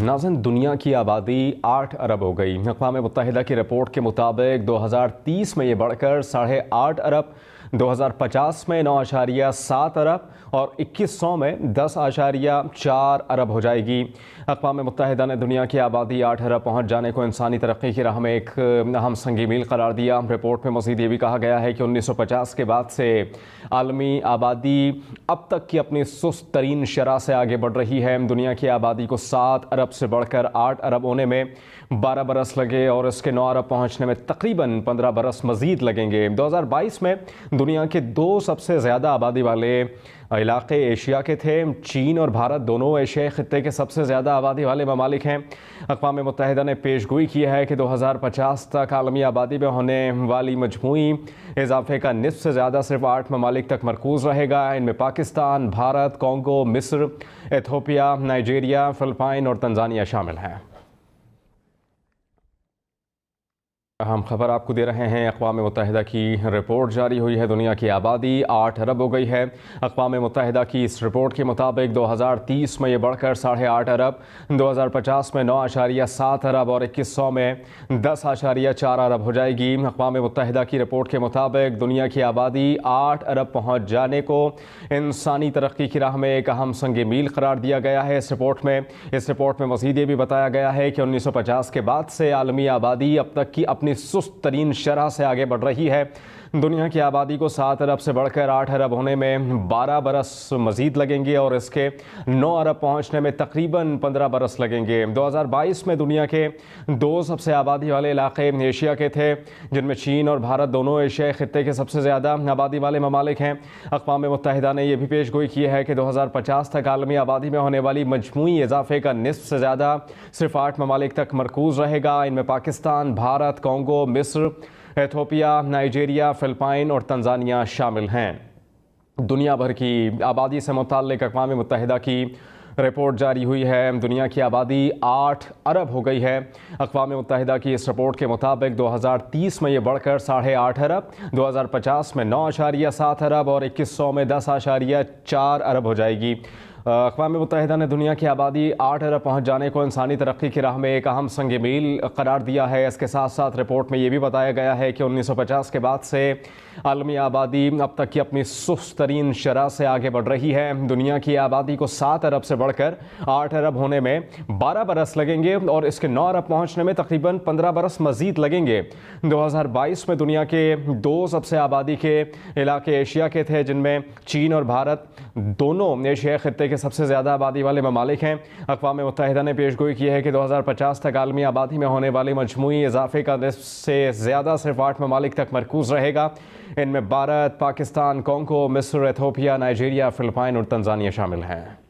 नाज़रीन, दुनिया की आबादी 8 अरब हो गई। अक़वाम मुत्तहिदा की रिपोर्ट के मुताबिक 2030 में ये बढ़कर 8.5 अरब, 2050 में 9.7 अरब और 2100 में 10.4 अरब हो जाएगी। अक़वाम मुत्तहिदा ने दुनिया की आबादी 8 अरब पहुँच जाने को इंसानी तरक्की की राह में एक अहम संगी मील करार दिया। रिपोर्ट में मज़ीद ये भी कहा गया है कि 1950 के बाद से आलमी आबादी अब तक की अपनी सुस्त तरीन शरह से आगे बढ़ रही है। दुनिया की आबादी को 7 अरब से बढ़कर 8 अरब होने में 12 बरस लगे और इसके 9 अरब पहुँचने में तकरीबन 15 बरस मज़ीद लगेंगे। 2022 में दुनिया के 2 सबसे ज़्यादा आबादी वाले इलाके एशिया के थे। चीन और भारत दोनों एशियाई खित्ते के सबसे ज़्यादा आबादी वाले ममालिक हैं। अक़वाम मुत्तहिदा ने पेशगोई की है कि 2050 तक आलमी आबादी में होने वाली मजमूई इजाफे का निस्फ से ज़्यादा सिर्फ 8 ममालिक तक मरकूज़ रहेगा। इनमें पाकिस्तान, भारत, कॉन्गो, मिस्र, एथियोपिया, नाइजीरिया, फिलिपाइन और तंजानिया शामिल हैं। अहम खबर आपको दे रहे हैं। अक़वाम मुत्तहिदा की रिपोर्ट जारी हुई है। दुनिया की आबादी 8 अरब हो गई है। अक़वाम मुत्तहिदा की इस रिपोर्ट के मुताबिक 2030 में ये बढ़कर 8.5 अरब, 2050 में 9.7 अरब और 2100 में 10.4 अरब हो जाएगी। अक़वाम मुत्तहिदा की रिपोर्ट के मुताबिक दुनिया की आबादी 8 अरब पहुँच जाने को इंसानी तरक्की की राह में एक अहम संग मील करार दिया गया है। इस रिपोर्ट में मज़ीद ये भी बताया गया है कि 1950 के बाद से आलमी आबादी अब तक की अपनी सुस्त तरीन शरह से आगे बढ़ रही है। दुनिया की आबादी को 7 अरब से बढ़कर 8 अरब होने में 12 बरस मज़ीद लगेंगे और इसके 9 अरब पहुँचने में तकरीबन 15 बरस लगेंगे। 2022 में दुनिया के 2 सबसे आबादी वाले इलाके एशिया के थे, जिनमें चीन और भारत दोनों एशियाई खित्ते के सबसे ज़्यादा आबादी वाले ममालिक हैं। अक़वाम मुत्तहिदा ने यह भी पेशगोई की है कि 2050 तक आलमी आबादी में होने वाली मजमूई इजाफे का निस्फ से ज़्यादा सिर्फ 8 ममालिक तक मरकूज़ रहेगा। इनमें पाकिस्तान, भारत, कॉन्गो, मिस्र, एथियोपिया, नाइजीरिया, फिलिपाइन और तंजानिया शामिल हैं। दुनिया भर की आबादी से मुताल्लिक़ अक़वाम मुत्तहिदा की रिपोर्ट जारी हुई है। दुनिया की आबादी 8 अरब हो गई है। अक़वाम मुत्तहिदा की इस रिपोर्ट के मुताबिक 2030 में ये बढ़कर 8.5 अरब, 2050 में 9.7 अरब और 2100 में 10.4 अरब हो जाएगी। अक़वाम मुत्तहिदा ने दुनिया की आबादी 8 अरब पहुँच जाने को इंसानी तरक्की की राह में एक अहम संग मील करार दिया है। इसके साथ साथ रिपोर्ट में ये भी बताया गया है कि 1950 के बाद से आलमी आबादी अब तक की अपनी सुस्त तरीन शरह से आगे बढ़ रही है। दुनिया की आबादी को 7 अरब से बढ़कर 8 अरब होने में 12 बरस लगेंगे और इसके 9 अरब पहुँचने में तकरीबन 15 बरस मज़ीद लगेंगे। 2022 में दुनिया के 2 सबसे आबादी के इलाके एशिया के थे, जिनमें चीन और भारत दोनों एशियाई खित्ते के सबसे ज़्यादा आबादी वाले ममालिक हैं। अक़वाम मुत्तहिदा ने पेशगोई की है कि 2050 तक आलमी आबादी में होने वाली मजमूई इजाफे का निस्फ से ज़्यादा सिर्फ 8 ममालिक तक मरकूज़ रहेगा। इनमें भारत, पाकिस्तान, कॉन्गो, मिस्र, एथियोपिया, नाइजीरिया, फिलिपाइन और तंजानिया शामिल हैं।